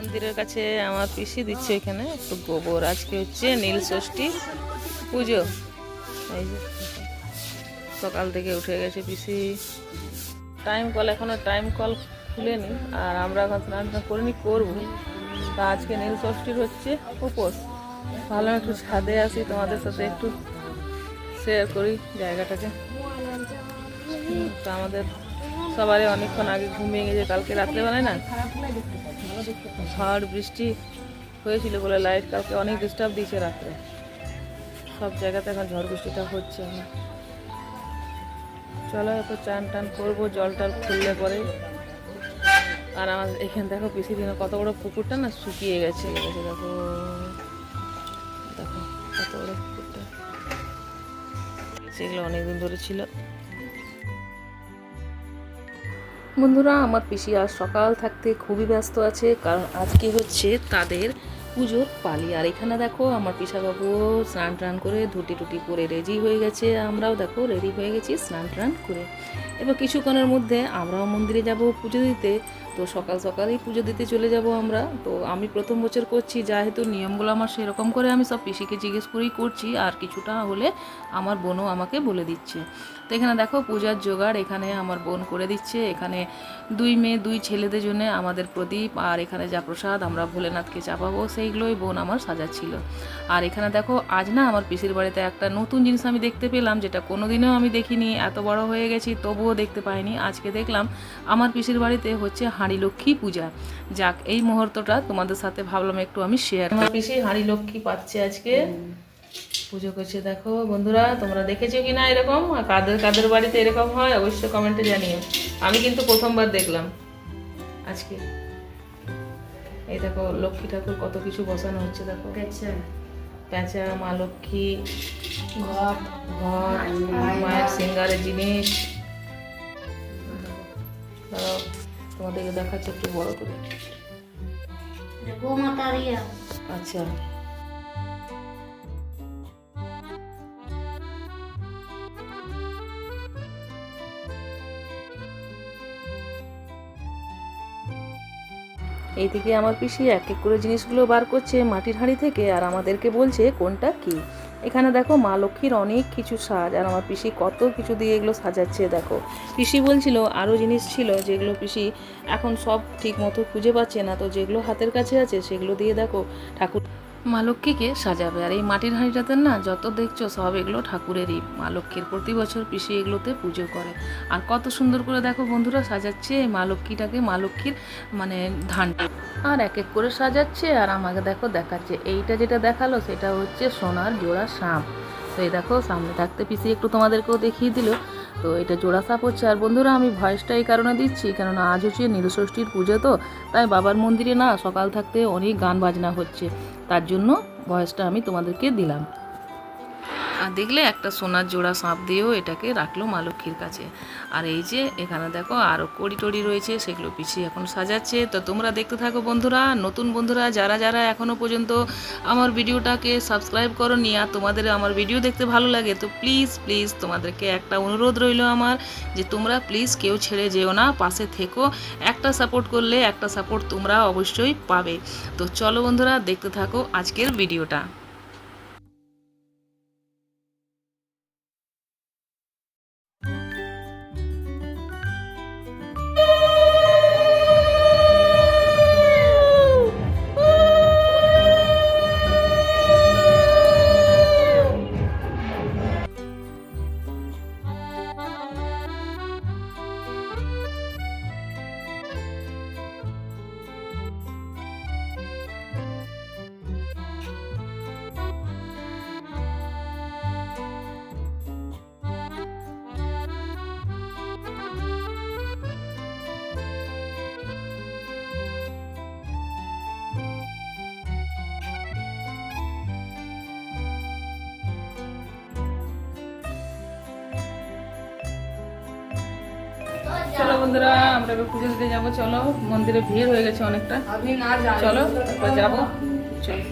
মন্দিরের কাছে আমার পিসি দিচ্ছে এখানে একটু গোবর। আজকে হচ্ছে নীল ষষ্ঠী পুজো। এই যে সকাল থেকে উঠে গেছে পিসি। এখনো টাইম কল খুলেনি, আর আমরা এখন স্নান করিনি, করবো। তা আজকে নীল ষষ্ঠীর হচ্ছে উপোস। ভালো একটু ছাদে আসি, তোমাদের সাথে একটু শেয়ার করি জায়গাটাকে। তো আমাদের সবারই অনেকক্ষণ আগে ঘুমিয়ে গেছে, কালকে রাত্রেবেলায় না ঝড় বৃষ্টি হয়েছিল বলে লাইট কালকে অনেক ডিস্টার্ব দিয়েছে রাত্রে। সব জায়গাতে এখন ঝড় বৃষ্টিটা হচ্ছে। চলো এরপর চান টান করবো, জল টল খুললে পরে। আর আমার এখানে দেখো পিসি দিনে কত বড় পুকুরটা না শুকিয়ে গেছে। দেখো দেখো কত বড় পুকুরটা, সেগুলো অনেকদিন ধরে ছিল। বন্ধুরা, আমার পিসি আজ সকাল থাকতে খুবই ব্যস্ত আছে, কারণ আজকে হচ্ছে তাদের পুজোর পালি। আর এখানে দেখো আমার পিসাবাবু স্নান টান করে ধুটি টুটি করে রেডি হয়ে গেছে। আমরাও দেখো রেডি হয়ে গেছি স্নান টান করে। এবার কিছুক্ষণের মধ্যে আমরাও মন্দিরে যাব পুজো দিতে। তো সকাল সকালই পুজো দিতে চলে যাব আমরা। তো আমি প্রথম বছর করছি, যেহেতু নিয়মগুলো আমার সেরকম করে আমি সব পিসিকে জিজ্ঞেস করেই করছি, আর কিছুটা হলে আমার বোনও আমাকে বলে দিচ্ছে। তো এখানে দেখো পূজার জোগাড় এখানে আমার বোন করে দিচ্ছে। এখানে 2 মেয়ে 2 ছেলেদের জন্য আমাদের প্রদীপ, আর এখানে যা প্রসাদ আমরা ভোলেনাথকে চাপাবো সেইগুলোই বোন আমার সাজাচ্ছিল। আর এখানে দেখো আজ না আমার পিসির বাড়িতে একটা নতুন জিনিস আমি দেখতে পেলাম, যেটা কোনোদিনও আমি দেখিনি। এত বড় হয়ে গেছি তবুও দেখতে পাইনি। আজকে দেখলাম আমার পিসির বাড়িতে হচ্ছে হাঁড়ি লক্ষ্মী পূজা। যাক, এই মুহূর্তটা তোমাদের সাথে ভাবলাম একটু আমি শেয়ার। আমার পিসি হাঁড়ি লক্ষ্মী পাচ্ছে, আজকে পুজো করছে। দেখো বন্ধুরা, তোমরা দেখেছো কি না এরকম? কাদের কাদের বাড়িতে এরকম হয় অবশ্যই কমেন্টে জানিও। আমি কিন্তু প্রথমবার দেখলাম আজকে। এই দেখো লক্ষ্মী ঠাকুর কত কিছু বসানো হচ্ছে। দেখো প্যাঁচা, মা লক্ষ্মী, ঘট, মায়ের সিঙ্গারের জিনিস। তোমাদেরকে দেখাচ্ছে একটু বড় করে। আচ্ছা, এই থেকে আমার পিসি এক এক করে জিনিসগুলো বার করছে মাটির হাঁড়ি থেকে, আর আমাদেরকে বলছে কোনটা কি। এখানে দেখো মা লক্ষ্মীর অনেক কিছু সাজ, আর আমার পিসি কত কিছু দিয়ে এগুলো সাজাচ্ছে। দেখো পিসি বলছিল আরও জিনিস ছিল যেগুলো পিসি এখন সব ঠিক মতো খুঁজে পাচ্ছে না, তো যেগুলো হাতের কাছে আছে সেগুলো দিয়ে দেখো ঠাকুর মা লক্ষ্মীকে সাজাবে। আর এই মাটির হাঁড়িটাতে না যত দেখছো সব এগুলো ঠাকুরেরই। মা লক্ষ্মীর প্রতি বছর পিসি এগুলোতে পুজো করে। আর কত সুন্দর করে দেখো বন্ধুরা সাজাচ্ছে এই মা লক্ষ্মীটাকে, মা লক্ষ্মীর মানে ধানটা। আর এক এক করে সাজাচ্ছে, আর আমাকে দেখো দেখাচ্ছে। এইটা যেটা দেখালো সেটা হচ্ছে সোনার জোড়া সাপ। তো এই দেখো সামনে থাকতে পিসি একটু তোমাদেরকেও দেখিয়ে দিল। তো এটা জোড়া সাপ হচ্ছে। আর বন্ধুরা, আমি ভয়েসটা এই কারণে দিচ্ছি, কেননা আজ হচ্ছে নীলষষ্ঠীর পুজো, তো তাই বাবার মন্দিরে না সকাল থাকতে অনেক গান বাজনা হচ্ছে, তার জন্য ভয়েসটা আমি তোমাদেরকে দিলাম। আর দেখলে একটা সোনার জোড়া সাপ দিয়েও এটাকে রাখলো মা লক্ষ্মীর কাছে। আর এই যে এখানে দেখো আরও কড়ি টড়ি রয়েছে, সেগুলো পিছিয়ে এখন সাজাচ্ছে। তো তোমরা দেখতে থাকো বন্ধুরা। নতুন বন্ধুরা যারা যারা এখনও পর্যন্ত আমার ভিডিওটাকে সাবস্ক্রাইব করোনি, আর তোমাদের আমার ভিডিও দেখতে ভালো লাগে, তো প্লিজ প্লিজ তোমাদেরকে একটা অনুরোধ রইল আমার, যে তোমরা প্লিজ কেউ ছেড়ে যেও না, পাশে থেকো। একটা সাপোর্ট করলে একটা সাপোর্ট তোমরা অবশ্যই পাবে। তো চলো বন্ধুরা, দেখতে থাকো আজকের ভিডিওটা। চলো বন্ধুরা, আমরা এবার পুজো দিতে যাবো। চলো, মন্দিরে ভিড় হয়ে গেছে অনেকটা। চলো এবার যাবো, চলো।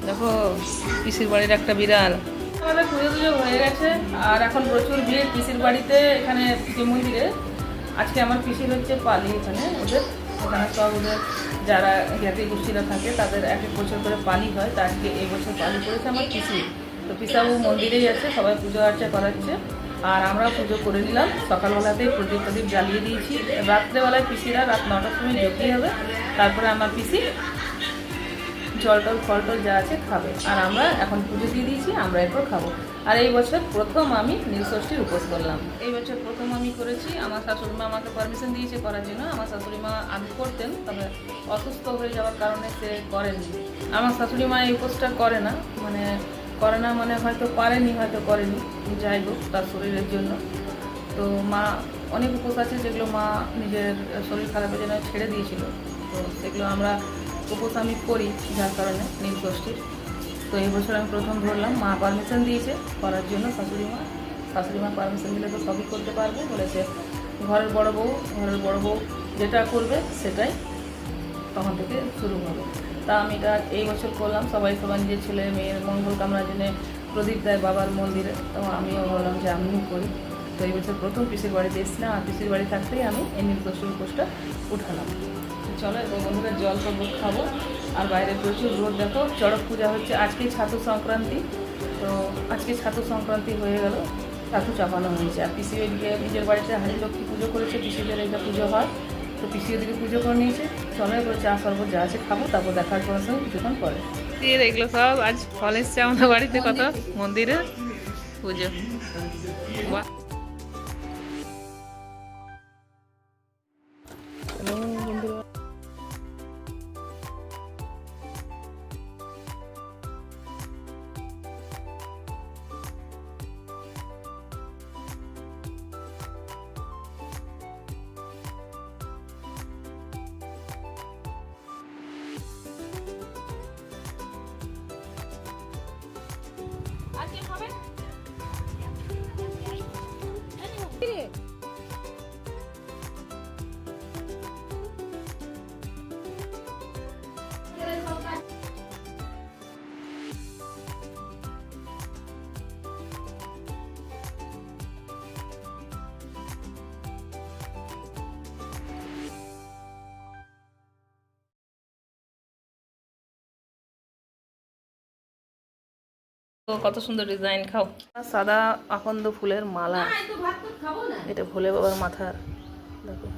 দেখো পিসির বাড়ির একটা বিড়াল। আমাদের পুজো টুজো হয়ে গেছে আর এখন প্রচুর ভিড় পিসির বাড়িতে। এখানে যে মন্দিরে আজকে আমার পিসির হচ্ছে পালি, এখানে এখানে সব ওদের যারা জ্ঞাতি গোষ্ঠীরা থাকে তাদের এক এক বছর করে পালি হয়। তা আজকে এই বছর পালি করেছে আমার পিসি। তো পিসাবু মন্দিরেই আছে, সবাই পুজো আর্চা করাচ্ছে আর আমরা পুজো করে নিলাম। সকালবেলাতেই প্রদীপ প্রদীপ জ্বালিয়ে দিয়েছি। রাত্রেবেলায় পিসিরা রাত 9টার সময় যোগী হবে, তারপরে আমার পিসি জল টল ফল টল যা আছে খাবে। আর আমরা এখন পুজো দিয়ে দিয়েছি, আমরা এরপর খাবো। আর এই বছর প্রথম আমি নীলষষ্ঠীর উপোস করলাম। এই বছর প্রথম আমি করেছি। আমার শাশুড়ি মা আমাকে পারমিশন দিয়েছে করার জন্য। আমার শাশুড়ি মা আগে করতেন, তবে অসুস্থ হয়ে যাওয়ার কারণে সে করেনি। আমার শাশুড়ি মা এই উপোসটা করে না, মানে হয়তো পারেনি, হয়তো করেনি, যাই হোক তার শরীরের জন্য। তো মা অনেক উপোস আছে যেগুলো মা নিজের শরীর খারাপের জন্য ছেড়ে দিয়েছিল। তো সেগুলো আমরা উপোস আমি করি, যার কারণে নীলষষ্ঠীর। তো এই বছর আমি প্রথম ধরলাম। মা পারমিশন দিয়েছে করার জন্য, শাশুড়ি মা পারমিশন দিলে তো সবই করতে পারবে বলেছে। ঘরের বড় বউ যেটা করবে সেটাই তখন থেকে শুরু হবে। তা আমি এটা এই বছর করলাম। সবাই নিজের ছেলে মেয়ের মঙ্গল কামনার জন্য প্রদীপ দেয় বাবার মন্দিরে, তো আমিও ভাবলাম যে আমিও করি। তো এই বছর প্রথম পিসির বাড়িতে এসেছিলাম আর পিসির বাড়ি থাকতেই আমি এই নীলষষ্ঠীর উপোসটা উঠালাম। চলো এবার বন্ধুরা জল টল খাবো। আর বাইরে প্রচুর রোদ, দেখো চড়ক পূজা হচ্ছে। আজকেই ছাতু সংক্রান্তি, তো আজকে ছাতু সংক্রান্তি হয়ে গেল, ছাতু চাপানো হয়েছে। আর পিসি ওইদিকে নিজের বাড়িতে হাড়ি লক্ষ্মী পুজো করেছে, পিসিদের এটা পুজো হয়, তো পিসি ওদিকে পুজো করে নিয়েছে। চলো এবার চা শরবত যা আছে খাবো, তারপর দেখার পর সঙ্গে কিছুক্ষণ পরে। এগুলো সব আজ ফল এসছে আমাদের বাড়িতে, কত মন্দিরে পুজো। বাহ, তো কত সুন্দর ডিজাইন। খাও। সাদা আকন্দ ফুলের মালা, এটা ভোলে বাবার মাথার, দেখো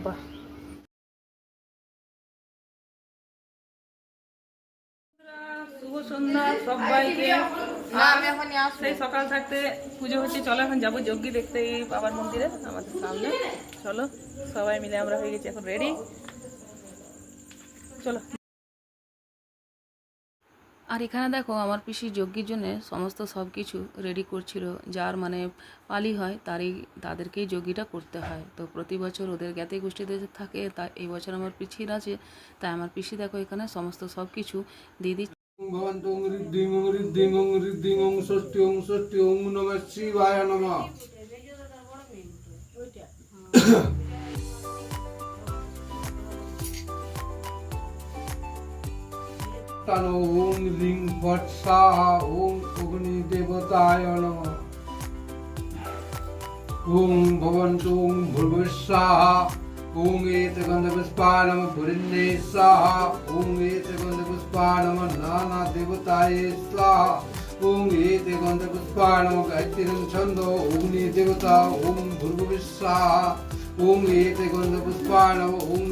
বাহ। শুভ সন্ধ্যা সবাইকে। সেই সকাল থাকতে পুজো হচ্ছে। চলো এখন যাবো যজ্ঞী দেখতে এই বাবার মন্দিরে আমাদের সামনে। চলো সবাই মিলে আমরা হয়ে গেছি এখন রেডি, চলো। আর এখানে দেখো আমার পিসি যজ্ঞের জন্য সমস্ত সব কিছু রেডি করছিল। যার মানে পালি হয় তাদেরকেই যজ্ঞটা করতে হয়। তো প্রতি বছর ওদের জ্ঞাতি গোষ্ঠীদের থাকে, তাই এই বছর আমার পিসির আছে, তাই আমার পিসি দেখো এখানে সমস্ত সব কিছু দিয়ে দিচ্ছে। ওম রিং ফট স্বাহা ওম অগ্নি দেবতায় নমঃ ওম ভবন্তু ওম ভূর্ভুঃস্বাহা ওম এতে গন্ধপুষ্পাণম ভুরিন্নে স্বাহা ওম এতে গন্ধপুষ্পাণম নানা দেবতায়ে স্বাহা ওম এতে গন্ধপুষ্পাণম গায়ত্রীং ছন্দ অগ্নি দেবতা ওম ভূর্ভুঃস্বাহা ওম এতে গন্ধপুষ্পাণম ওম।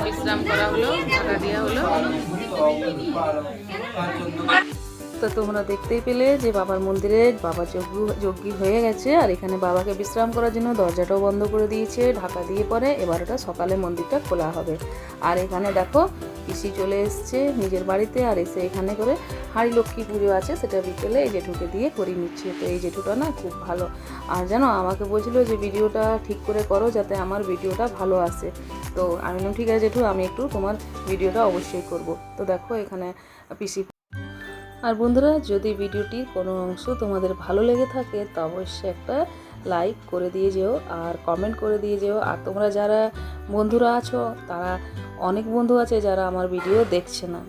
বিশ্রাম করা হলো, ঢাকা দেওয়া হলো। তো তোমরা দেখতেই পেলে যে বাবার মন্দিরে বাবা যজ্ঞী হয়ে গেছে, আর এখানে বাবাকে বিশ্রাম করার জন্য দরজাটাও বন্ধ করে দিয়েছে, ঢাকা দিয়ে পরে এবার ওটা সকালে মন্দিরটা খোলা হবে। আর এখানে দেখো পিসি চলে এসছে নিজের বাড়িতে, আর এসে এখানে করে হাঁড়ি লক্ষ্মী পুজো আছে, সেটা বিকেলে এই জেঠুকে দিয়ে করিয়ে নিচ্ছে। তো এই জেঠুটা না খুব ভালো, আর জানো আমাকে বলছিল যে ভিডিওটা ঠিক করে করো যাতে আমার ভিডিওটা ভালো আসে। তো আমি বললাম ঠিক আছে জেঠু, আমি একটু তোমার ভিডিওটা অবশ্যই করব। তো দেখো এখানে পিসি। আর বন্ধুরা, যদি ভিডিওটির কোনো অংশ তোমাদের ভালো লেগে থাকে তো অবশ্যই একটা লাইক করে দিয়ে যেও আর কমেন্ট করে দিয়ে যেও। আর তোমরা যারা বন্ধুরা আছো, তারা অনেক বন্ধু আছে যারা আমার ভিডিও দেখছে না,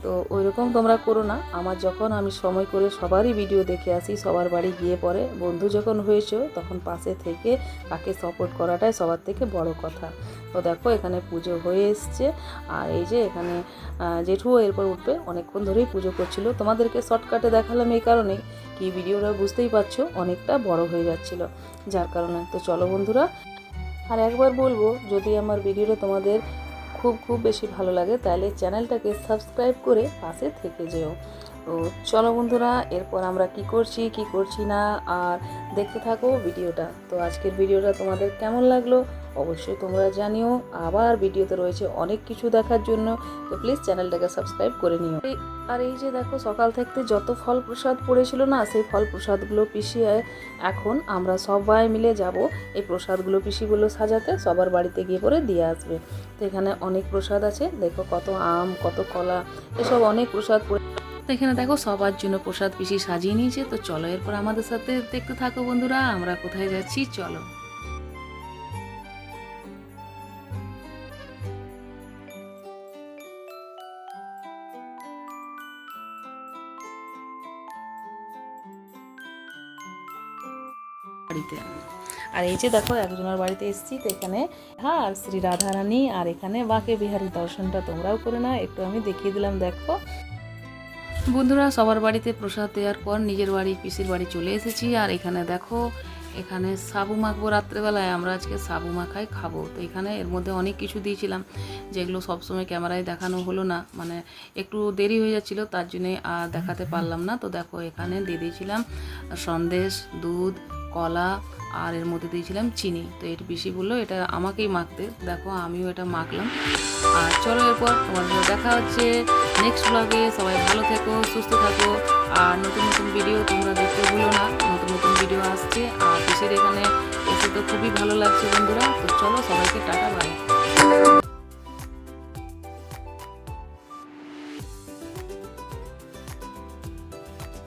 তো ওইরকম তোমরা করো না। আমার যখন আমি সময় করে সবারই ভিডিও দেখে আসি, সবার বাড়ি গিয়ে পরে বন্ধু যখন হয়েছো তখন পাশে থেকে তাকে সাপোর্ট করাটাই সবার থেকে বড় কথা। তো দেখো এখানে পুজো হয়ে এসছে, আর এই যে এখানে জেঠুও এরপর উঠবে, অনেকক্ষণ ধরেই পুজো করছিল। তোমাদেরকে শর্টকাটে দেখালাম এই কারণে কি ভিডিওটা বুঝতেই পারছো অনেকটা বড় হয়ে যাচ্ছিল, যার কারণে। তো চলো বন্ধুরা, আর একবার বলবো যদি আমার ভিডিওটা তোমাদের খুব বেশি ভালো লাগে তাহলে চ্যানেলটাকে সাবস্ক্রাইব করে পাশে থেকে যেও। তো চলো বন্ধুরা, এরপর আমরা কি করছি না আর দেখতে থাকো ভিডিওটা। তো আজকের ভিডিওটা তোমাদের কেমন লাগলো অবশ্যই তোমরা জানিও। আবার ভিডিওতে রয়েছে অনেক কিছু দেখার জন্য, তো প্লিজ চ্যানেলটাকে সাবস্ক্রাইব করে নিও। আর এই যে দেখো সকাল থাকতে যত ফল প্রসাদ পড়েছিল না, সেই ফল প্রসাদগুলো পিষিয়ে এখন আমরা সবাই মিলে যাব এই প্রসাদগুলো পিসিগুলো সাজাতে, সবার বাড়িতে গিয়ে পরে দিয়ে আসবে। তো এখানে অনেক প্রসাদ আছে, দেখো কত আম, কত কলা, এসব অনেক প্রসাদ। তো এখানে দেখো সবার জন্য প্রসাদ পিসি সাজিয়ে নিয়েছে। তো চলো এরপর আমাদের সাথে দেখতে থাকো বন্ধুরা, আমরা কোথায় যাচ্ছি চলো। বাড়িতে, আর এই যে দেখো একজনের বাড়িতে এসেছি, তো এখানে হ্যাঁ আর শ্রী রাধারানী, আর এখানে বাঁকে বিহারী দর্শনটা তোমরাও করে না, একটু আমি দেখিয়ে দিলাম। দেখো বন্ধুরা, সবার বাড়িতে প্রসাদ দেওয়ার পর নিজের বাড়ি পিসির বাড়ি চলে এসেছি। আর এখানে দেখো এখানে সাবু মাখবো, রাত্রেবেলায় আমরা আজকে সাবু মাখাই খাবো। তো এখানে এর মধ্যে অনেক কিছু দিয়েছিলাম যেগুলো সবসময় ক্যামেরায় দেখানো হলো না, মানে একটু দেরি হয়ে যাচ্ছিলো, তার জন্যে আর দেখাতে পারলাম না। তো দেখো এখানে দিয়ে দিয়েছিলাম সন্দেশ, দুধ, কলা, আর এর মধ্যে দিয়েছিলাম চিনি। তো এর পিসি বললো এটা আমাকেই মাখতে, দেখো আমিও এটা মাখলাম। আর চলো এরপর তোমাদের সাথে দেখা হচ্ছে নেক্সট ব্লগে। সবাই ভালো থেকো, সুস্থ থাকো, আর নতুন ভিডিও তোমরা দেখতে ভুলো না, নতুন ভিডিও আসছে। আর পিসির এখানে এসে তো খুবই ভালো লাগছে বন্ধুরা। তো চলো সবাইকে টাটা, বাই।